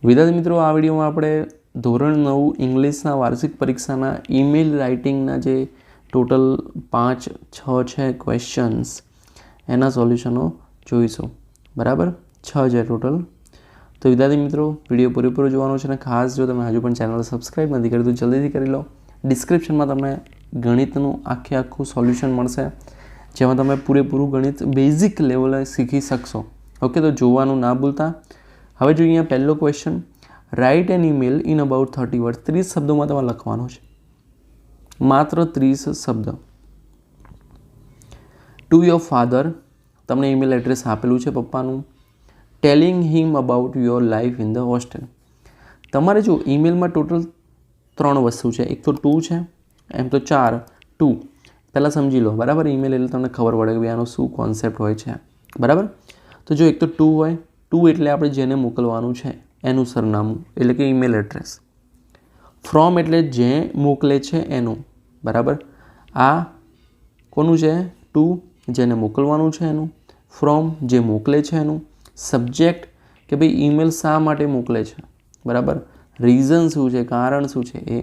વિદ્યાર્થી મિત્રો, આ વિડીયોમાં આપણે ધોરણ 9 ઇંગ્લિશના વાર્ષિક પરીક્ષાના ઈમેલ રાઇટિંગના જે ટોટલ 5-6 છે ક્વેશ્ચન્સ એના સોલ્યુશનો જોઈશું. બરાબર, 6 છે ટોટલ. તો વિદ્યાર્થી મિત્રો, વિડીયો પૂરેપૂરો જોવાનો છે અને ખાસ જો તમે હજુ પણ ચેનલ સબસ્ક્રાઈબ નથી કરી તો જલ્દીથી કરી લો. ડિસ્ક્રિપ્શનમાં તમને ગણિતનું આખું સોલ્યુશન મળશે, જેમાં તમે પૂરેપૂરું ગણિત બેઝિક લેવલે શીખી શકશો. ઓકે, તો જોવાનું ના ભૂલતા. હવે જો અહીંયા પહેલો question, right an email in about 30 word. 30 શબ્દોમાં તમારે લખવાનો છે, માત્ર 30 શબ્દ. ટુ યોર ફાધર, તમને ઈમેલ એડ્રેસ આપેલું છે પપ્પાનું. Telling him about your life in the hostel. તમારે જો ઈમેલમાં ટોટલ 3 વસ્તુ છે. એક તો ટુ છે, એમ તો 4. ટુ પહેલાં સમજી લો. બરાબર, ઈમેલ એટલે તમને ખબર પડે કે આનો શું કોન્સેપ્ટ હોય છે. બરાબર, તો જો એક તો ટુ હોય. ટુ એટલે આપણે જેને મોકલવાનું છે એનું સરનામું, એટલે કે ઈમેલ એડ્રેસ. ફ્રોમ એટલે જે મોકલે છે એનું. બરાબર, આ કોનું છે? ટુ, જેને મોકલવાનું છે એનું. ફ્રોમ, જે મોકલે છે એનું. સબ્જેક્ટ, કે ભાઈ ઈમેલ શા માટે મોકલે છે. બરાબર, રીઝન શું છે, કારણ શું છે એ.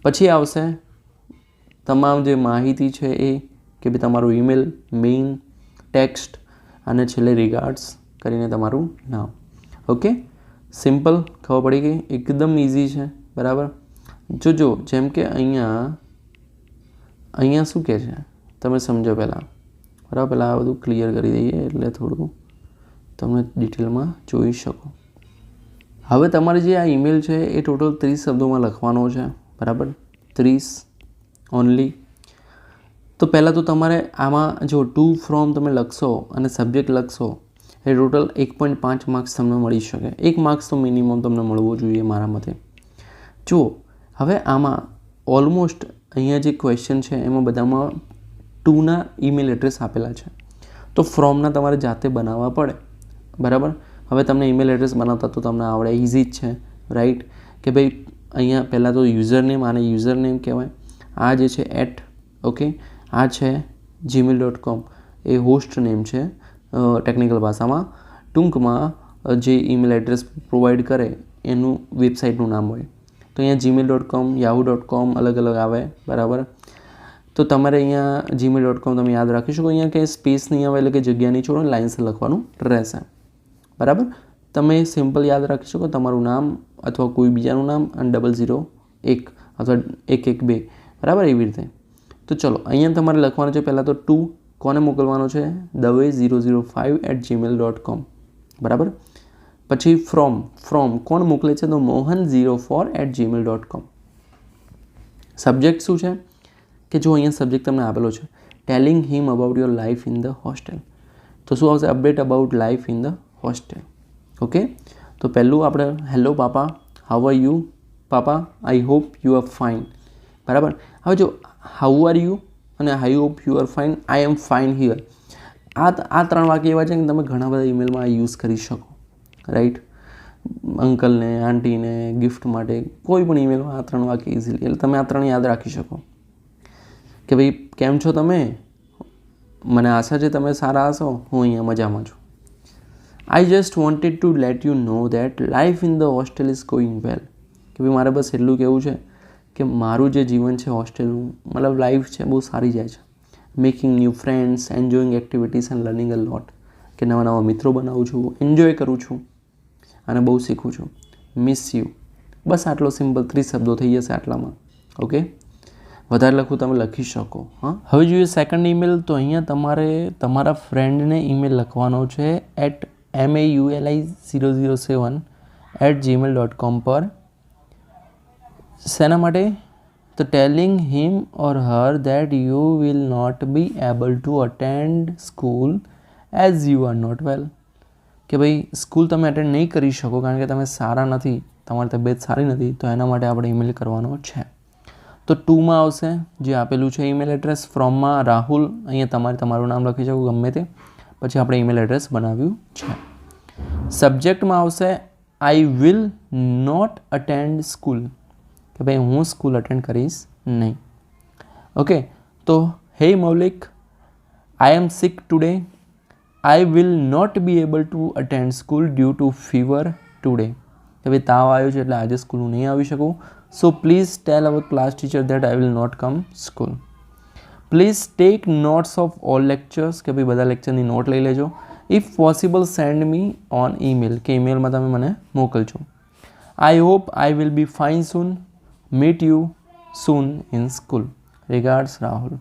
પછી આવશે તમામ જે માહિતી છે એ, કે ભાઈ તમારું ઈમેલ, મેઇન, ટેક્સ્ટ અને છેલ્લે રિગાર્ડ્સ કરીને તમારું નામ. ઓકે, સિમ્પલ, ખબર પડી ગઈ, એકદમ ઇઝી છે. બરાબર, જો જેમ કે અહીંયા શું કહે છે તમે સમજો પહેલાં. બરાબર, પહેલાં આ બધું ક્લિયર કરી દઈએ એટલે થોડું તમે ડિટેલમાં જોઈ શકો. હવે તમારે જે આ ઈમેલ છે એ ટોટલ 30 શબ્દોમાં લખવાનો છે. બરાબર, 30 ઓનલી. તો પહેલાં તો તમારે આમાં જો ટુ ફ્રોમ તમે લખશો અને સબ્જેક્ટ લખશો એ ટોટલ 1.5 માર્ક્સ તમને મળી શકે. 1 માર્ક્સ તો મિનિમમ તમને મળવો જોઈએ મારા મતે. જુઓ, હવે આમાં ઓલમોસ્ટ અહીંયા જે ક્વેશ્ચન છે એમાં બધામાં ટુના ઈમેલ એડ્રેસ આપેલા છે, તો ફ્રોમના તમારે જાતે બનાવવા પડે. બરાબર, હવે તમને ઈમેલ એડ્રેસ બનાવતા તો તમને આવડે, ઇઝી જ છે. રાઈટ, કે ભાઈ અહીંયા પહેલાં તો યુઝર નેમ, આને યુઝર નેમ કહેવાય. આ જે છે @ ઓકે, આ છે gmail.com, એ હોસ્ટ નેમ છે ટેકનિકલ ભાષામાં. ટૂંકમાં જે ઈમેલ એડ્રેસ પ્રોવાઈડ કરે એનું વેબસાઇટનું નામ હોય. તો અહીંયા gmail.com, yahoo.com અલગ અલગ આવે. બરાબર, તો તમારે અહીંયા gmail.com તમે યાદ રાખી શકો. અહીંયા કંઈ સ્પેસ નહીં આવે, એટલે કે જગ્યા નહીં છોડો, લાઇન્સ લખવાનું રહેશે. બરાબર, તમે સિમ્પલ યાદ રાખી શકો તમારું નામ અથવા કોઈ બીજાનું નામ અને 001 અથવા 112. બરાબર, એવી રીતે. તો ચલો, અહીંયા તમારે લખવાનું છે પહેલાં તો ટુ, કોને મોકલવાનો છે? dave005@gmail.com. બરાબર, પછી ફ્રોમ કોણ મોકલે છે? તો mohan04@gmail.com. સબ્જેક્ટ શું છે? કે જો અહીંયા સબ્જેક્ટ તમને આપેલો છે telling him about your life in the hostel, તો શું આવશે? Update about life in the hostel. Okay, તો પહેલું આપણે hello papa, how are you papa, I hope you are fine. બરાબર, હવે જો હાઉ આર યુ અને આઈ hope you are fine, I am fine here, આ 3 વાક્ય એવા છે કે તમે ઘણા બધા ઈમેલમાં યુઝ કરી શકો. રાઈટ, અંકલને, આંટીને ગિફ્ટ માટે કોઈ પણ ઈમેલમાં આ 3 વાક્ય ઇઝીલી, એટલે તમે આ 3 યાદ રાખી શકો. કે ભાઈ કેમ છો તમે? મને આશા છે તમે સારા હશો, હું અહીંયા મજામાં છું. I just wanted to let you know that life in the hostel is going well. કે ભાઈ મારે બસ એટલું કહેવું છે કે મારું જે જીવન છે હોસ્ટેલનું, મતલબ લાઈફ છે, બહુ સારી જાય છે. Making new friends, enjoying activities and learning a lot. કે નવા મિત્રો બનાવું છું, એન્જોય કરું છું અને બહુ શીખું છું. Miss you. બસ આટલો સિમ્પલ 30 શબ્દો થઈ જશે આટલામાં. ઓકે, વધારે લખવું તમે લખી શકો. હા, હવે જોઈએ સેકન્ડ ઈમેલ. તો અહીંયા તમારે તમારા ફ્રેન્ડને ઈમેલ લખવાનો છે mauli007@gmail.com પર. શેના માટે? તો telling him or her that you will not be able to attend school as you are not well. કે ભાઈ સ્કૂલ તમે અટેન્ડ નહીં કરી શકો કારણ કે તમે સારા નથી, તમારી તબિયત સારી નથી, તો એના માટે આપણે ઈમેલ કરવાનો છે. તો ટુમાં આવશે જે આપેલું છે ઈમેલ એડ્રેસ. ફ્રોમમાં રાહુલ, અહીંયા તમારું નામ લખી શકો ગમે તે, પછી આપણે ઈમેલ એડ્રેસ બનાવ્યું છે. સબ્જેક્ટમાં આવશે I will not attend school, કે ભાઈ હું સ્કૂલ અટેન્ડ કરીશ નહીં. ઓકે, તો hey Maulik, I am sick today, I will not be able to attend school due to fever today. કે ભાઈ તાવ આવ્યો છે એટલે આજે સ્કૂલ નહીં આવી શકું. So please tell our class teacher that I will not come school. Please take notes of all lectures, કે ભાઈ બધા લેક્ચરની નોટ લઈ લેજો. If possible send me on email, કે ઈમેલમાં તમે મને મોકલજો. I hope I will be fine soon. Meet you soon in school. Regards Rahul.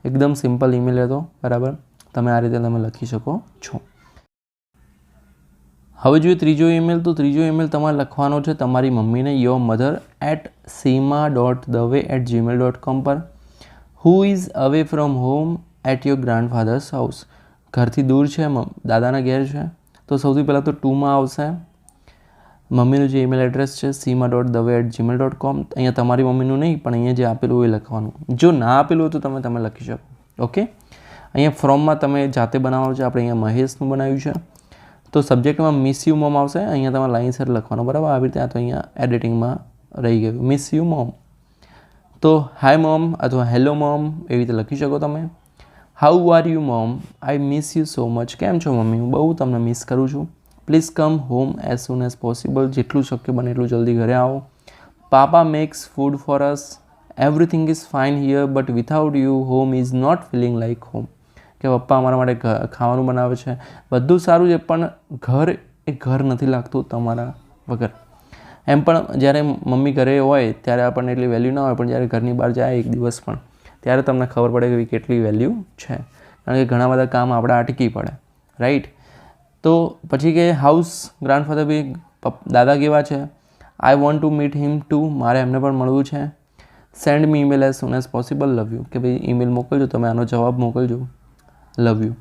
એકદમ સિમ્પલ ઈમેલ હતો, બરાબર. તમે આ રીતે તમે લખી શકો છો. હવે જોઈએ ત્રીજો ઈમેલ. તો ત્રીજો ઈમેલ તમારે લખવાનો છે તમારી મમ્મીને yourmother@seema.dave@gmail.com પર. Who is away from home at your grandfather's house. ઘરથી દૂર છે, દાદાના ઘેર છે. તો સૌથી પહેલાં તો ટુમાં આવશે મમ્મીનું જે ઈમેલ એડ્રેસ છે seema.dave@gmail.com. અહીંયા તમારી મમ્મીનું નહીં, પણ અહીંયા જે આપેલું હોય એ લખવાનું. જો ના આપેલું હોય તો તમે લખી શકો. ઓકે. અહીંયા ફ્રોમમાં તમે જાતે બનાવવાનું છે. આપણે અહીંયા મહેશનું બનાવ્યું છે. તો સબ્જેક્ટમાં મિસ યુ મોમ આવશે. અહીંયા તમારે લાઇનસર લખવાનું, બરાબર. આવી રીતે આ તો અહીંયા એડિટિંગમાં રહી ગયું મિસ યુ મોમ. તો હાય મોમ અથવા હેલો મોમ એવી રીતે લખી શકો તમે. How are you mom, I miss you so much. કેમ છો મમ્મી, હું બહુ તમને મિસ કરું છું. Please come home as soon as possible. જેટલું શક્ય બને એટલું જલ્દી ઘરે આવો. Papa makes food for us. Everything is fine here but without you home is not feeling like home. કે પપ્પા અમારા માટે ખાવાનું બનાવે છે, બધું સારું છે, પણ ઘર એ ઘર નથી લાગતું તમારા વગર. એમ પણ જ્યારે મમ્મી ઘરે હોય ત્યારે આપણને એટલી વેલ્યુ ના હોય, પણ જ્યારે ઘરની બહાર જાય એક દિવસ પણ, ત્યારે તમને ખબર પડે કે કેટલી વેલ્યુ છે. કારણ કે ઘણા બધા કામ આપણે અટકી પડે, રાઈટ. તો પછી કે હાઉસ ગ્રાન્ડફાધર બી દાદા કેવા છે. I want to meet him too. મારે એમને પણ મળવું છે. Send me email as soon as possible. Love you. કે ભાઈ ઈમેલ મોકલજો, તમે આનો જવાબ મોકલજો. Love you.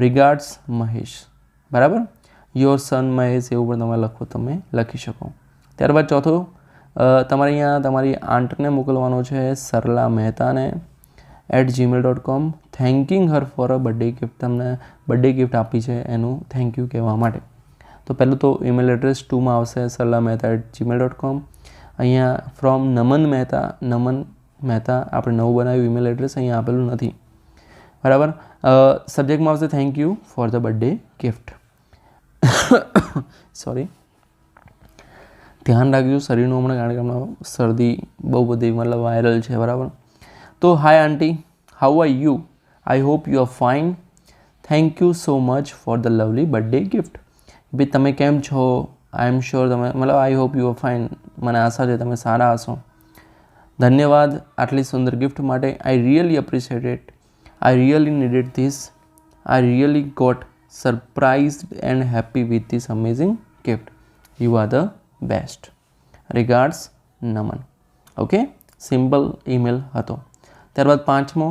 રિગાર્ડ્સ મહેશ. બરાબર. યોર સન મહેશ એવું પણ તમે લખો, તમે લખી શકો. ત્યારબાદ ચોથો તમારે અહીંયા તમારી આંટને મોકલવાનો છે સરલા મહેતાને @gmail.com. Thanking her for a birthday gift. તમને બર્થડે ગિફ્ટ આપી છે એનું થેન્ક યુ કહેવા માટે. તો પહેલું તો ઈમેલ એડ્રેસ 2માં આવશે સરલા મહેતા @gmail.com. અહીંયા ફ્રોમ નમન મહેતા. નમન મહેતા આપણે નવું બનાવ્યું ઈમેલ એડ્રેસ અહીંયા આપેલું નથી, બરાબર. સબ્જેક્ટમાં આવશે thank you for the birthday gift. Sorry, ધ્યાન રાખજો શરીરનું હમણાં, કારણ કે હમણાં શરદી બહુ બધી મતલબ વાયરલ છે, બરાબર. તો hi aunty, how are you? I hope you are fine. Thank you so much for the lovely birthday gift. ભાઈ તમે કેમ છો? આઈ એમ શ્યોર તમે મતલબ I hope you are fine. મને આશા છે તમે સારા હશો. ધન્યવાદ આટલી સુંદર ગિફ્ટ માટે. I really appreciate it. I really needed this. I really got surprised and happy with this amazing gift. You are the best. Regards, નમન. ઓકે, સિમ્પલ ઈમેલ હતો. ત્યારબાદ પાંચમો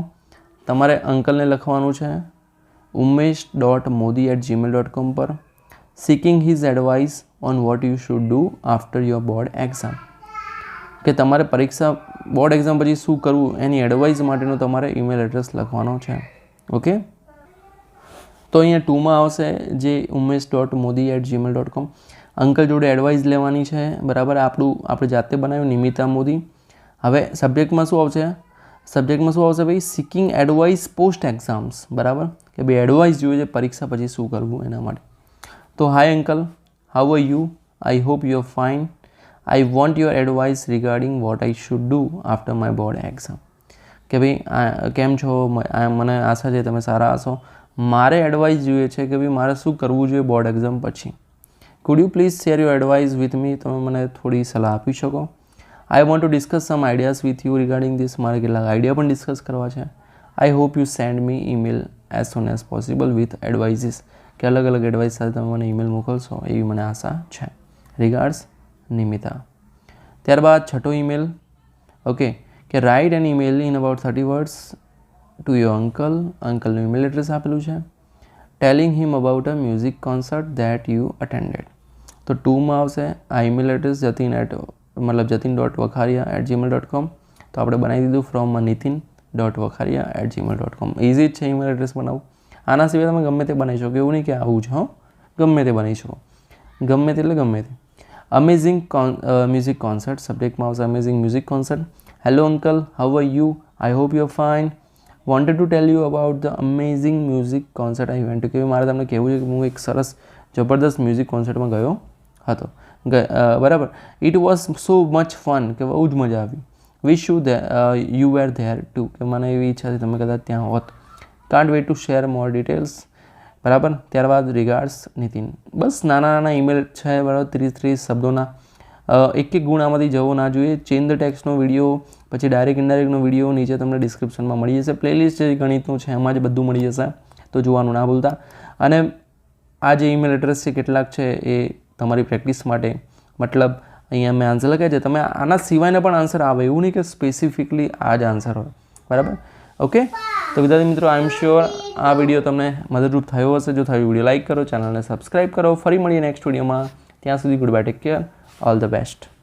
તમારે અંકલને લખવાનું છે umesh.modi@gmail.com પર. Seeking his advice on what you should do after your board exam. કે તમારે પરીક્ષા બોર્ડ એક્ઝામ પછી શું કરવું એની એડવાઇસ માટેનો તમારે ઈમેલ એડ્રેસ લખવાનો છે. ઓકે. તો અહીંયા 2માં આવશે જે umesh.modi@gmail.com. અંકલ જોડે એડવાઇસ લેવાની છે, બરાબર. આપણે જાતે બનાવ્યું નિમિતા મોદી. હવે સબ્જેક્ટમાં શું આવશે ભાઈ? સિકિંગ એડવાઇસ પોસ્ટ એક્ઝામ્સ, બરાબર. કે ભાઈ એડવાઇસ જોઈએ છે પરીક્ષા પછી શું કરવું એના માટે. તો hi uncle, how are you? I hope you are fine. I want your advice regarding what I should do after my board exam. કે ભાઈ કેમ છો? મને આશા છે તમે સારા હશો. મારે એડવાઇસ જોઈએ છે કે ભાઈ મારે શું કરવું જોઈએ બોર્ડ એક્ઝામ પછી. Could you please share your advice with me. તમે મને થોડી સલાહ આપી શકો. I want to discuss some ideas with you regarding this. મારે કેટલાક આઈડિયા પણ ડિસ્કસ કરવા છે. I hope you send me email as soon as possible with advices. કે અલગ અલગ એડવાઇસ સાથે તમે મને ઈમેલ મોકલશો એવી મને આશા છે. રિગાર્ડ્સ નિમિતા. ત્યારબાદ છઠ્ઠો ઈમેલ. ઓકે, કે write an email in about 30 words to your uncle. અંકલનું ઈમેલ એડ્રેસ આપેલું છે. Telling him about a music concert that you attended. તો 2માં આવશે આ ઈમેલ એડ્રેસ jatin.vakharia@gmail.com. તો આપણે બનાવી દીધું ફ્રોમ nitin.vakharia@gmail.com. ઇઝી જ છે ઈમેલ એડ્રેસ બનાવવું. આના સિવાય તમે ગમે તે બનાવી શકો, એવું નહીં કે આવું છે. ગમે તે બનાવી શકો, ગમે તે એટલે ગમે તે. Amazing music concert. સબ્જેક્ટમાં આવશે amazing music concert. Hello uncle, how are you? I hope you are fine. Wanted to tell you about the amazing music concert I went to. કે મારે તમને કહેવું છે કે હું એક સરસ જબરદસ્ત મ્યુઝિક કોન્સર્ટમાં ગયો હતો. બરાબર. It was so much fun કે બહુ જ મજા આવી. Wish you were there too કે મને એવી ઈચ્છા હતી તમે કદાચ ત્યાં હોત. Can't wait to share more details. બરાબર. ત્યારબાદ રિગાર્ડ્સ નીતિન. બસ નાના નાના ઈમેલ છે બરાબર, 30 શબ્દોના. એક ગુણ આમાંથી જવો ના જોઈએ. ચેન્જ ધ ટેક્સ્ટનો વિડીયો, પછી ડાયરેક્ટ ઇનડાયરેક્ટનો વિડીયો નીચે તમને ડિસ્ક્રિપ્શનમાં મળી જશે. પ્લેલિસ્ટ જે ગણિતનું છે એમાં જ બધું મળી જશે, તો જોવાનું ના ભૂલતા. અને આ જે ઈમેલ એડ્રેસ છે કેટલાક છે એ તમારી પ્રેક્ટિસ માટે, મતલબ અહીંયા મેં આન્સર લખ્યા છે, તમે આના સિવાયના પણ આન્સર આવે, એવું નહીં કે સ્પેસિફિકલી આ જ આન્સર હોય. બરાબર. ઓકે. તો વિદ્યાર્થી મિત્રો, આઈ એમ શ્યોર આ વિડીયો તમને મદદરૂપ થયો હશે. જો થયો વિડીયો લાઇક કરો, ચેનલને સબસ્ક્રાઈબ કરો. ફરી મળીએ નેક્સ્ટ વિડીયોમાં. ત્યાં સુધી good bye, take care, all the best.